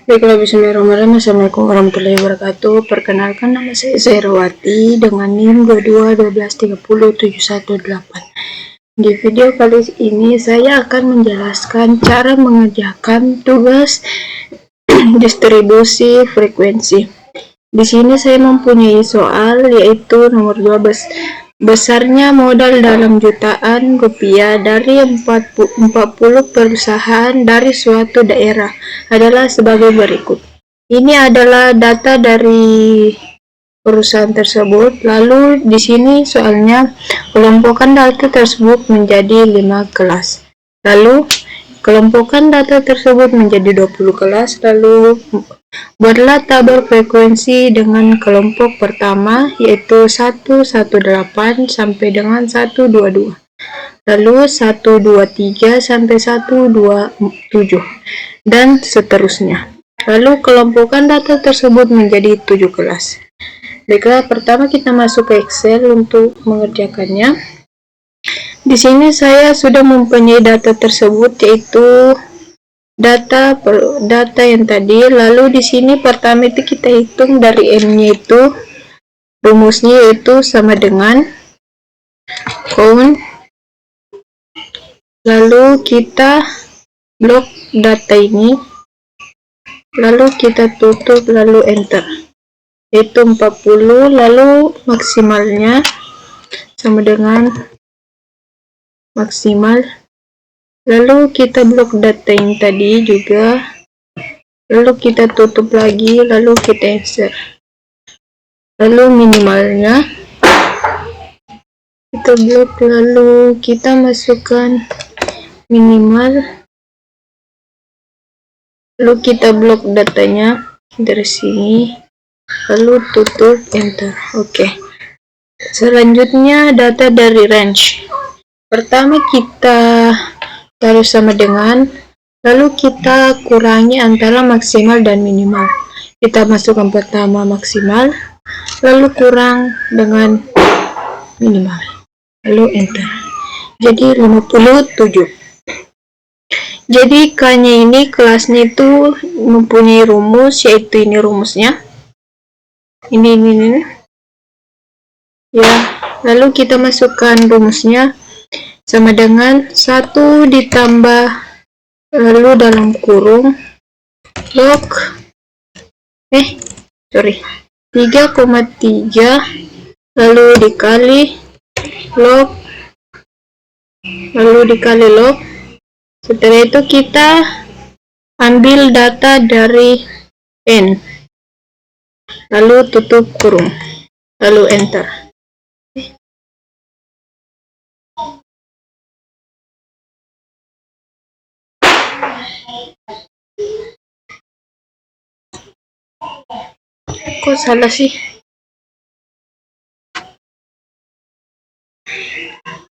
Baiklah, bismillahirrahmanirrahim. Assalamualaikum warahmatullahi wabarakatuh. Perkenalkan, nama saya Zairawati dengan NIM 2212307118. Di video kali ini saya akan menjelaskan cara mengerjakan tugas distribusi frekuensi. Di sini saya mempunyai soal yaitu nomor 12. Besarnya modal dalam jutaan rupiah dari 40 perusahaan dari suatu daerah adalah sebagai berikut. Ini adalah data dari perusahaan tersebut. Lalu di sini soalnya kelompokkan data tersebut menjadi 5 kelas. Lalu kelompokkan data tersebut menjadi 20 kelas. Lalu buatlah tabel frekuensi dengan kelompok pertama yaitu 118 sampai dengan 122. Lalu 123 sampai 127 dan seterusnya. Lalu kelompokkan data tersebut menjadi 7 kelas. Baiklah, pertama kita masuk ke Excel untuk mengerjakannya. Di sini saya sudah mempunyai data tersebut yaitu data yang tadi. Lalu di sini pertama itu kita hitung dari M-nya itu, rumusnya yaitu sama dengan count. Lalu kita blok data ini, lalu kita tutup, lalu enter. Itu 40, lalu maksimalnya sama dengan maksimal. Lalu kita blok data yang tadi juga, lalu kita tutup lagi, lalu kita insert. Lalu minimalnya kita blok, lalu kita masukkan minimal, lalu kita blok datanya dari sini, lalu tutup, enter. Oke. Selanjutnya data dari range. Pertama kita taruh sama dengan, lalu kita kurangi antara maksimal dan minimal. Kita masukkan pertama maksimal, lalu kurang dengan minimal, lalu enter. Jadi 57. Jadi K-nya ini, kelasnya itu mempunyai rumus, yaitu ini rumusnya. Ini. Ya, lalu kita masukkan rumusnya sama dengan 1 ditambah, lalu dalam kurung log 3,3 lalu dikali log, lalu dikali log. Setelah itu kita ambil data dari N, lalu tutup kurung, lalu enter. Kok salah sih?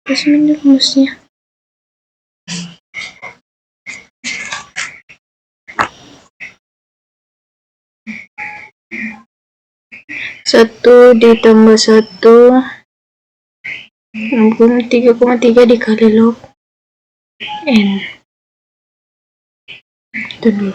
Terus ini rumusnya. Satu ditambah 1 3,3 dikali log N. Itu dulu.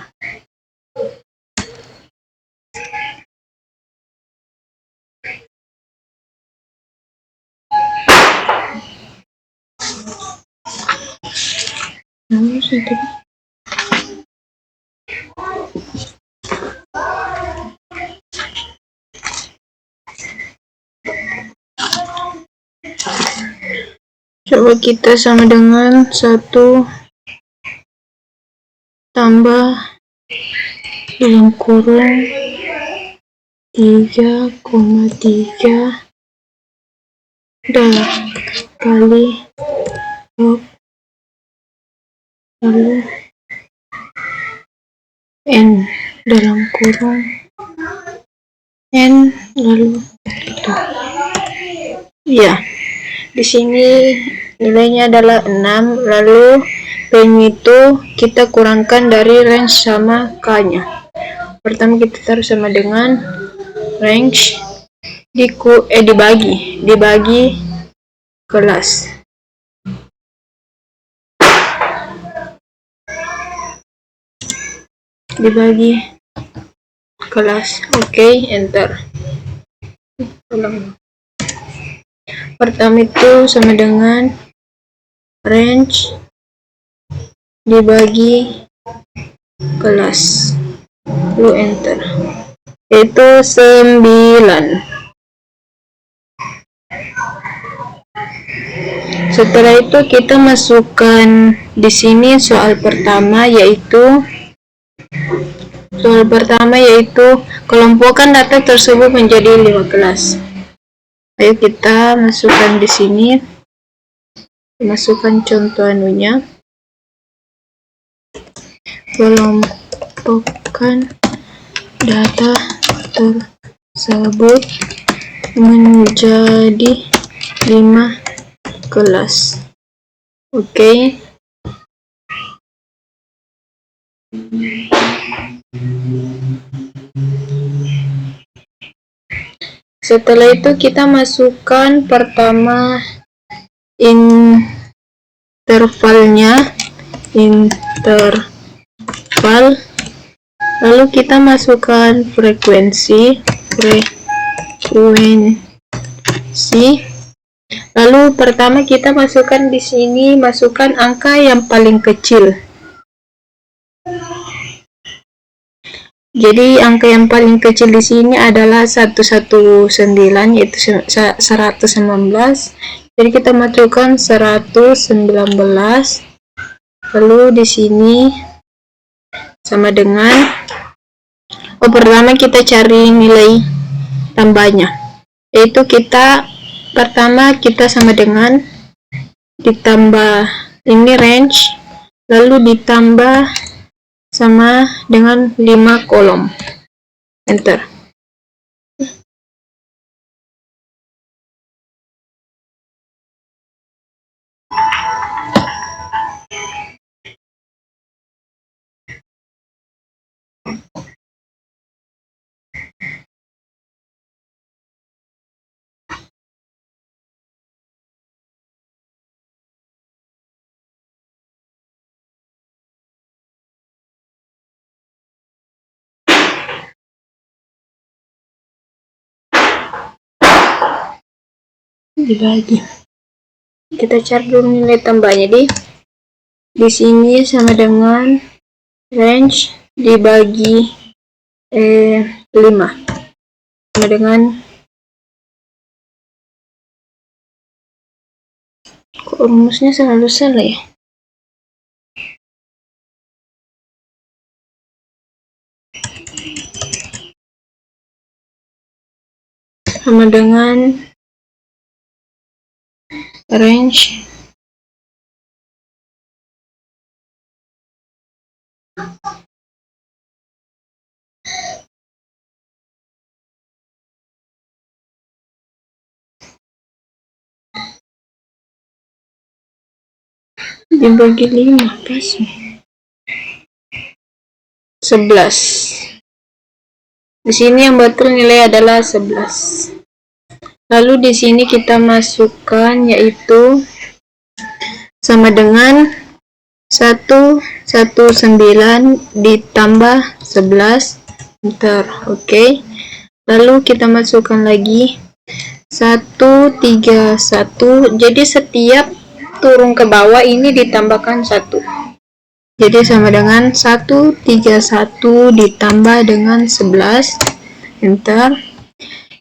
Coba kita sama dengan 1 tambah dalam kurung 3,3 kali log, lalu N dalam kurung N, lalu itu. Ya, di sini nilainya adalah 6, lalu P-nya itu kita kurangkan dari range sama K-nya. Pertama kita taruh sama dengan range dibagi kelas. Dibagi kelas. Oke, enter. Ulang. Pertama itu sama dengan range dibagi kelas, lalu enter. Itu 9. Setelah itu kita masukkan di sini soal pertama, yaitu kelompokkan data tersebut menjadi 5 kelas. Ayo kita masukkan di sini, masukkan contoh anunya. Kelompokkan data tersebut menjadi 5 kelas. Oke. Setelah itu kita masukkan pertama intervalnya, lalu kita masukkan frekuensi, lalu pertama kita masukkan di sini, masukkan angka yang paling kecil. Jadi angka yang paling kecil di sini adalah 119, yaitu 119. Jadi kita masukkan 119. Lalu di sini sama dengan, pertama kita cari nilai tambahnya, yaitu pertama kita sama dengan ditambah ini range, lalu ditambah sama dengan 5 kolom, enter. Dibagi, kita cari dulu nilai tambahnya. Di sini sama dengan range dibagi 5 sama dengan, kok rumusnya selalu salah ya, sama dengan range dibagi 5 pas 11. Di sini yang betul nilai adalah 11. Lalu di sini kita masukkan, yaitu sama dengan 119 ditambah 11, enter. Oke. Lalu kita masukkan lagi 131. Jadi setiap turun ke bawah ini ditambahkan 1. Jadi sama dengan 131 ditambah dengan 11, enter.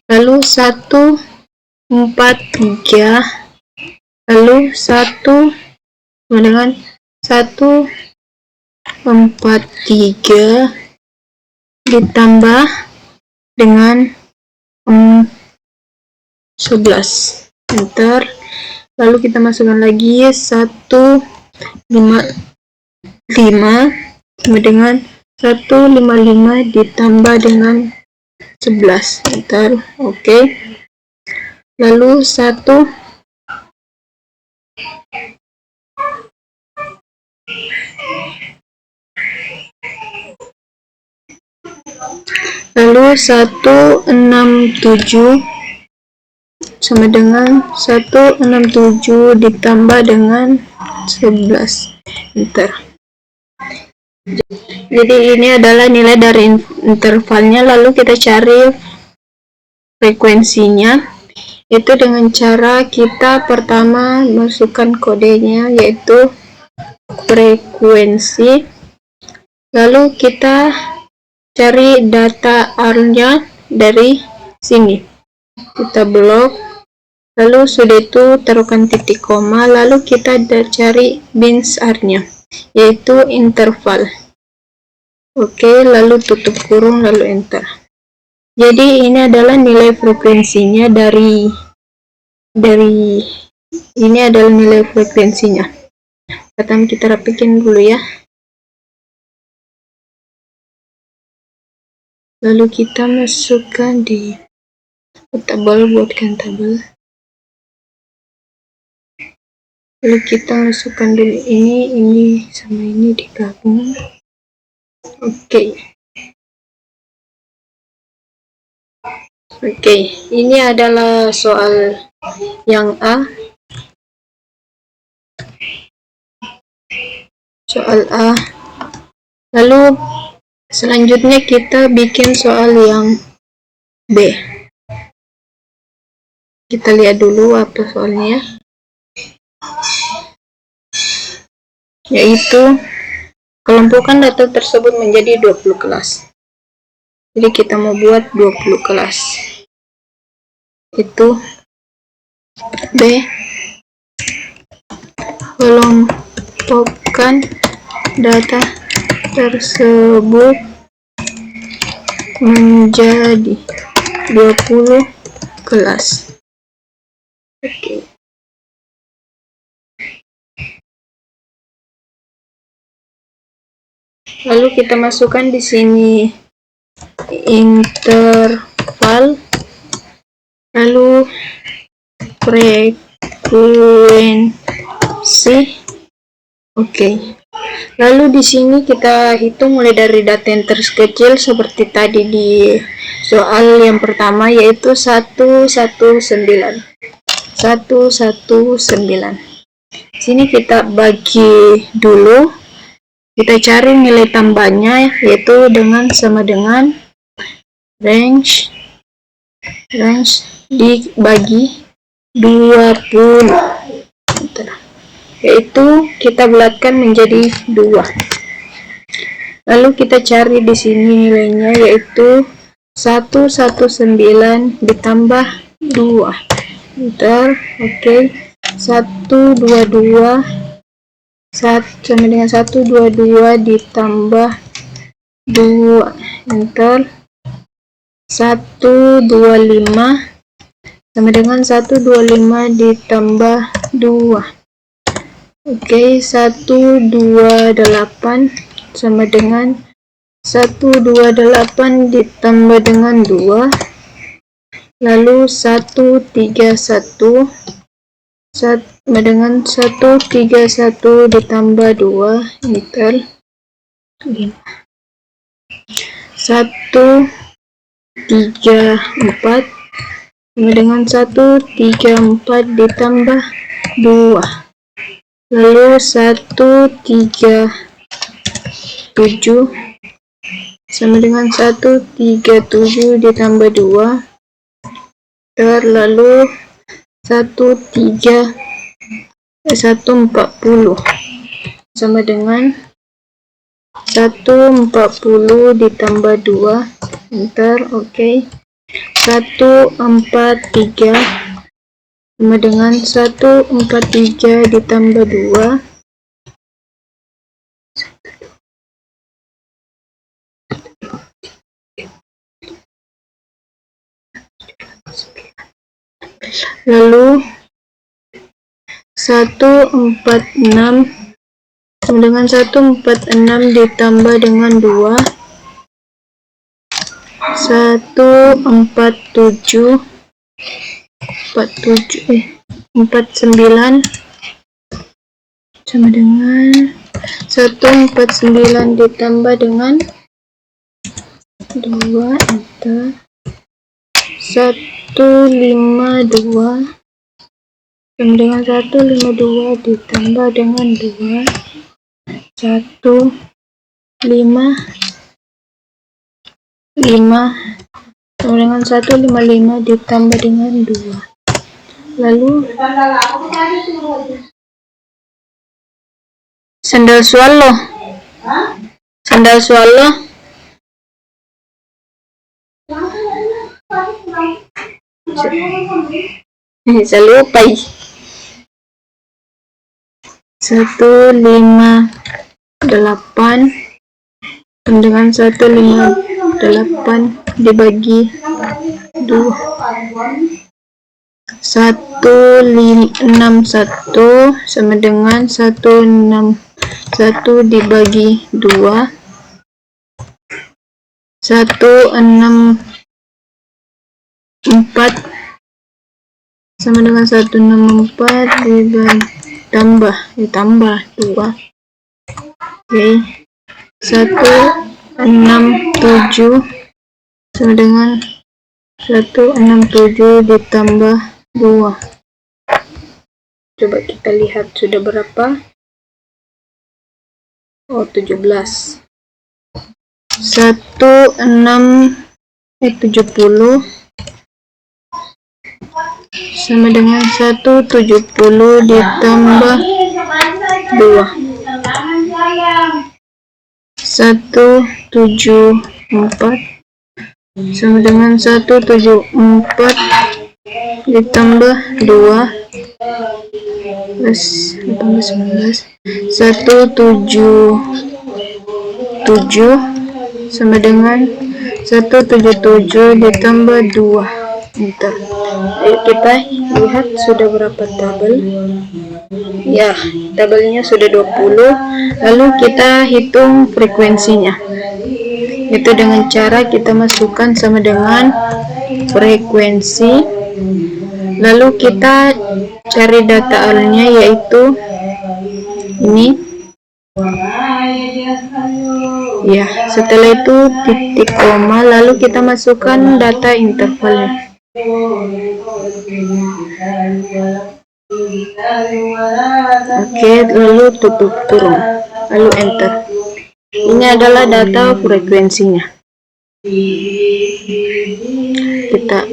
Lalu 143, lalu 1 sama dengan 143 ditambah dengan 11, enter. Lalu kita masukkan lagi 155 sama dengan 155 ditambah dengan 11, enter. Oke. Lalu 1 lalu 167 sama dengan 167 ditambah dengan 11, enter. Jadi ini adalah nilai dari intervalnya, lalu kita cari frekuensinya. Itu dengan cara kita pertama masukkan kodenya, yaitu frekuensi, lalu kita cari data R-nya dari sini, kita blok, lalu sudah itu taruhkan titik koma, lalu kita cari bins R-nya, yaitu interval. Oke, lalu tutup kurung, lalu enter. Jadi ini adalah nilai frekuensinya dari ini adalah nilai frekuensinya. Pertama kita rapikan dulu ya. Lalu kita masukkan di tabel, buatkan tabel. Lalu kita masukkan dulu ini sama ini digabung. Oke. Oke, ini adalah soal yang A. Soal A. Lalu selanjutnya kita bikin soal yang B. Kita lihat dulu apa soalnya. Yaitu kelompokkan data tersebut menjadi 20 kelas. Jadi kita mau buat 20 kelas. Itu B. Kelompokkan data tersebut menjadi 20 kelas. Oke. Lalu kita masukkan di sini interval, lalu frekuensi. Oke. Lalu di sini kita hitung mulai dari data yang terkecil seperti tadi di soal yang pertama, yaitu 119. Sini kita bagi dulu, kita cari nilai tambahnya, yaitu sama dengan range dibagi 20, yaitu kita bulatkan menjadi 2. Lalu kita cari di sini nilainya, yaitu 119 ditambah 2. Enter. Oke. 122 sama dengan 122 ditambah 2. Enter. 125 sama dengan 125 ditambah 2. Oke, 128 sama dengan 128 ditambah dengan 2. Lalu 131 sama dengan 131 ditambah 2. Enter. 134 sama dengan 134 ditambah 2. Lalu 137 sama dengan 137 ditambah 2. Lalu 140 sama dengan 140 ditambah 2. Enter. Oke. 143 sama dengan 143 ditambah 2. Lalu 146 sama dengan 146 ditambah dengan 2. 147 49 sama dengan 149 ditambah dengan 2. Enter. 152 sama dengan 152 ditambah dengan 2. 1 5 sama dengan 155 ditambah dengan 2. Lalu sandal swallow Salupay 158 dengan 158 dibagi 2. 161 sama dengan 161 dibagi 2. 164 sama dengan 164 tambah 2. Oke. 167 sama dengan 167 ditambah 2. Coba kita lihat sudah berapa. 17. 70 sama dengan 170 ditambah 2. 174 sama dengan 174 ditambah 2 plus 19. 177 sama dengan 177 ditambah 2. Bentar. Ayo kita lihat sudah berapa tabel. Ya, tabelnya sudah 20. Lalu kita hitung frekuensinya. Itu dengan cara kita masukkan sama dengan frekuensi. Lalu kita cari data alnya, yaitu ini. Ya, setelah itu titik koma, lalu kita masukkan data intervalnya. Oke, lalu tutup turun, lalu enter. Ini adalah data frekuensinya. Kita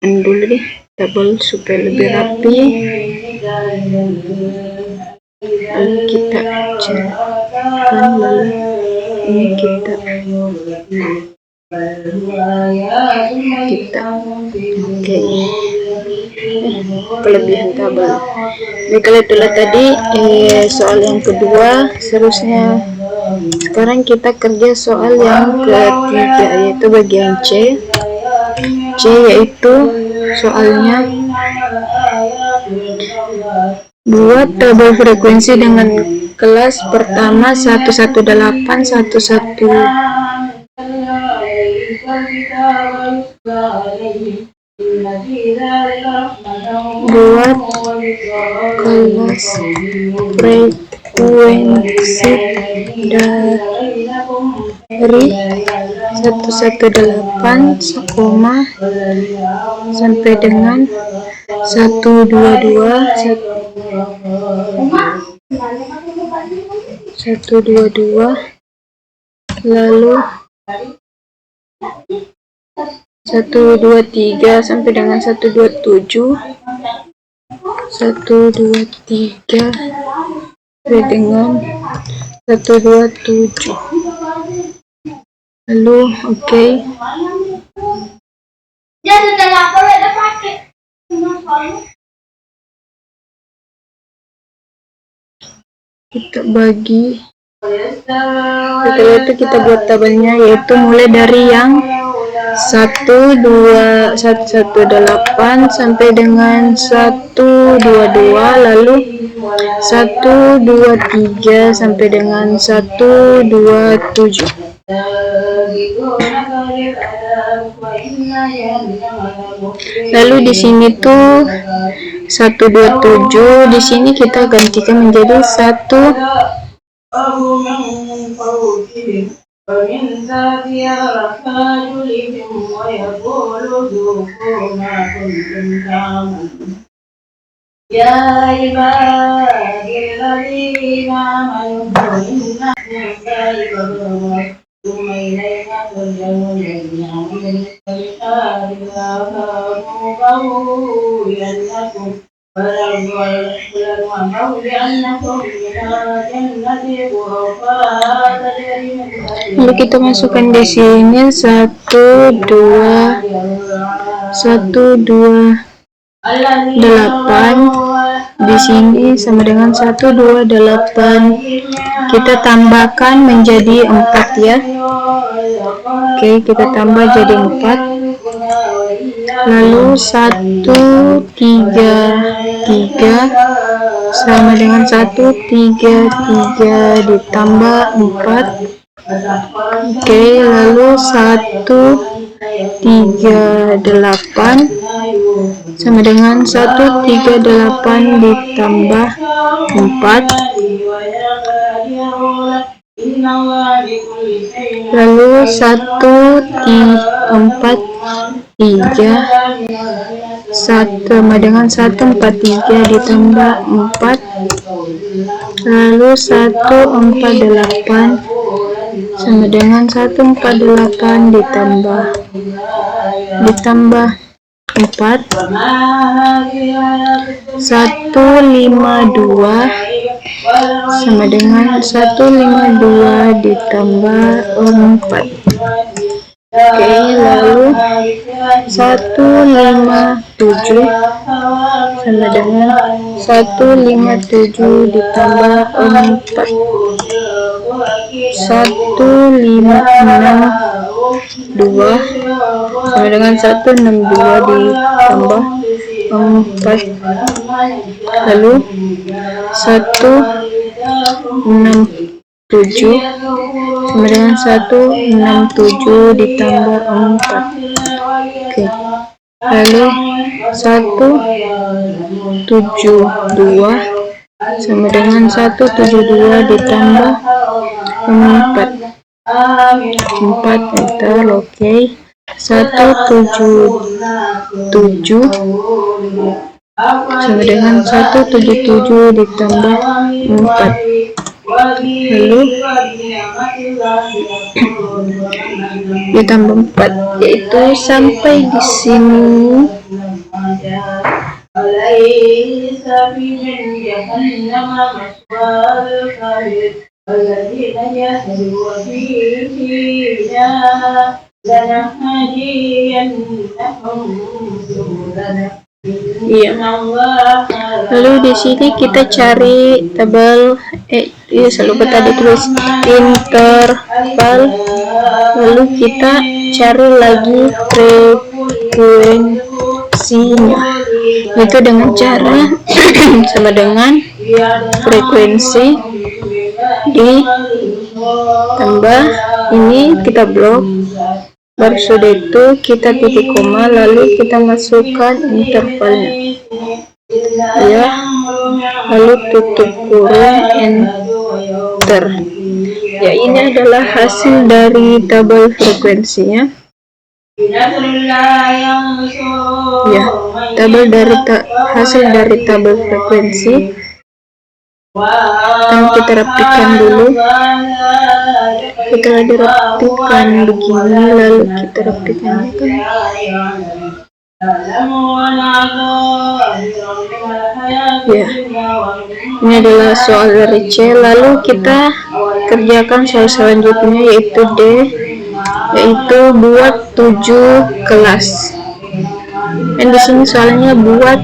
dulu deh tabel supaya lebih rapi. Lalu kita carikan, lalu ini kita oke. Kelebihan tabel. Baiklah, itulah tadi soal yang kedua. Seterusnya sekarang kita kerja soal yang ketiga, yaitu bagian C, yaitu soalnya buat tabel frekuensi dengan kelas pertama 118, 11. Buat kelas frekuensi dari 118, sampai dengan 122, lalu 123 sampai dengan 127, 123 sampai dengan 127. Lalu oke. Kita bagi. Setelah itu kita buat tabelnya, yaitu mulai dari yang 118 sampai dengan 122, lalu 123 sampai dengan 127. Lalu di sini tuh 127, di sini kita gantikan menjadi 1. Lalu kita masukkan di sini 1, 2, 8. Di sini sama dengan 1, 2, 8. Kita tambahkan menjadi 4 ya. Oke, kita tambah jadi 4. Lalu 1, 3, 3 sama dengan 1, 3, 3 ditambah 4. Oke, lalu 1, 3, 8 sama dengan 1, 3, 8 ditambah 4. Lalu 1, 4, 3 sama dengan 1, 4, 3 ditambah 4. Lalu 1, 4, 8 sama dengan 1, 4, 8 ditambah 4. 1, 5, 2 sama dengan 1, 5, 2 ditambah 4. Oke, lalu 1, 5, 7 sama dengan 1, 5, 7 ditambah 4. 1, 5, 6, 2 sama dengan 1, 6, 2 ditambah 4. Lalu 1, 6, 7 sama dengan 1, 6, 7 ditambah 4. Oke. Lalu 1, 7, 2 sama dengan 1, 7, 2 ditambah 4. 4 enter. Oke. 1, 7, 7 sama dengan 1, 7, 7 ditambah 4. Lalu ditambah 4, yaitu sampai di sini. Iya. Lalu di sini kita cari tabel selalu kita ditulis interval. Lalu kita cari lagi frekuensinya, itu dengan cara sama dengan frekuensi ditambah ini kita blok, baru sudah itu kita titik koma, lalu kita masukkan intervalnya ya, lalu tutup kurung, enter. Ya, ini adalah hasil dari tabel frekuensinya ya, tabel dari hasil dari tabel frekuensi. Pertama kita rapikan dulu, setelah dirapikan begini, lalu kita rapikan ya. Ini adalah soal dari C. Lalu kita kerjakan soal selanjutnya, yaitu D, yaitu buat 7 kelas. Dan di sini soalnya buat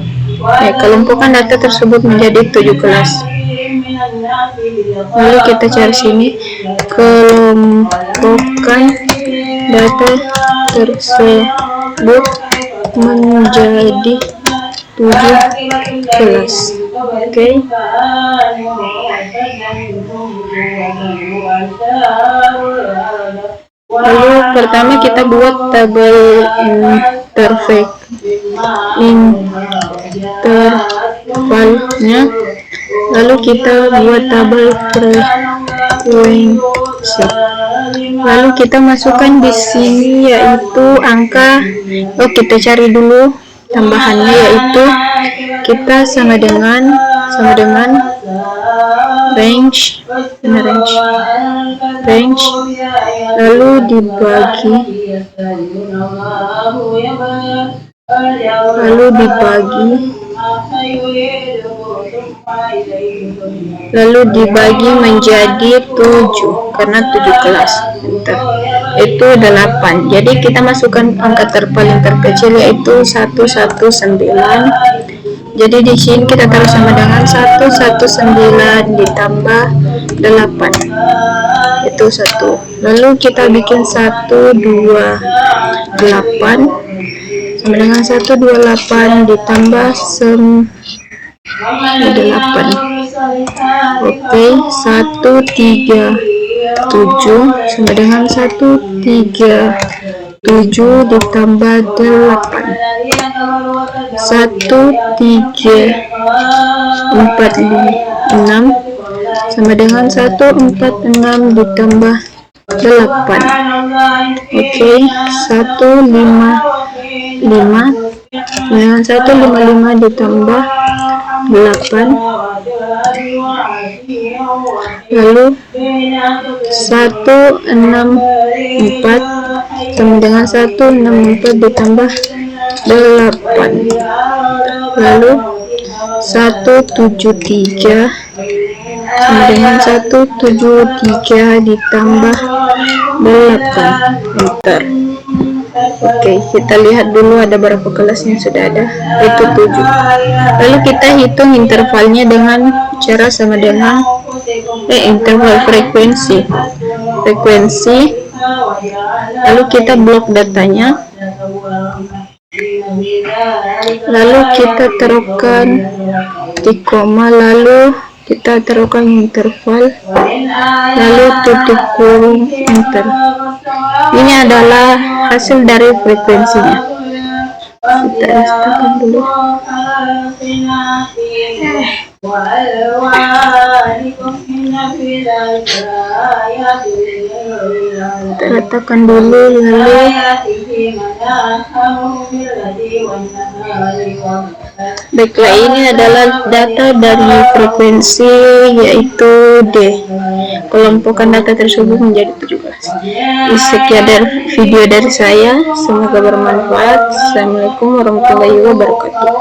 kelompokkan data tersebut menjadi 7 kelas. Lalu kita cari sini, kelompokkan data tersebut menjadi 7 kelas. Oke. Lalu pertama kita buat tabel intervalnya. Lalu kita buat tabel frekuensi. Lalu kita masukkan di sini yaitu angka. Kita cari dulu tambahannya, yaitu kita sama dengan range, lalu dibagi menjadi 7 karena 7 kelas. Itu 8. Jadi kita masukkan angka terpaling terkecil yaitu 119. Jadi di sini kita taruh sama dengan 119 ditambah 8 itu 1. Lalu kita bikin 128 sama dengan 128 ditambah 8. Oke, 137 sama dengan 137 ditambah 8. 136 sama dengan 146 ditambah 8. Oke, 155 dengan 155 ditambah 8. Lalu 164 sama dengan 164 ditambah 8. Lalu 173 sama dengan 173 ditambah 8. Enter. Oke, kita lihat dulu ada berapa kelas yang sudah ada. Itu 7. Lalu kita hitung intervalnya dengan cara sama dengan interval frekuensi. Lalu kita blok datanya. Lalu kita taruhkan titik koma, lalu kita taruhkan interval, lalu titik kurung, enter. Ini adalah hasil dari frekuensinya. Kita restart dulu. Kita letakkan dulu, lalu baiklah, ini adalah data dari frekuensi yaitu D. Kelompokan data tersebut menjadi 17. Sekian dari video dari saya, semoga bermanfaat. Assalamualaikum warahmatullahi wabarakatuh.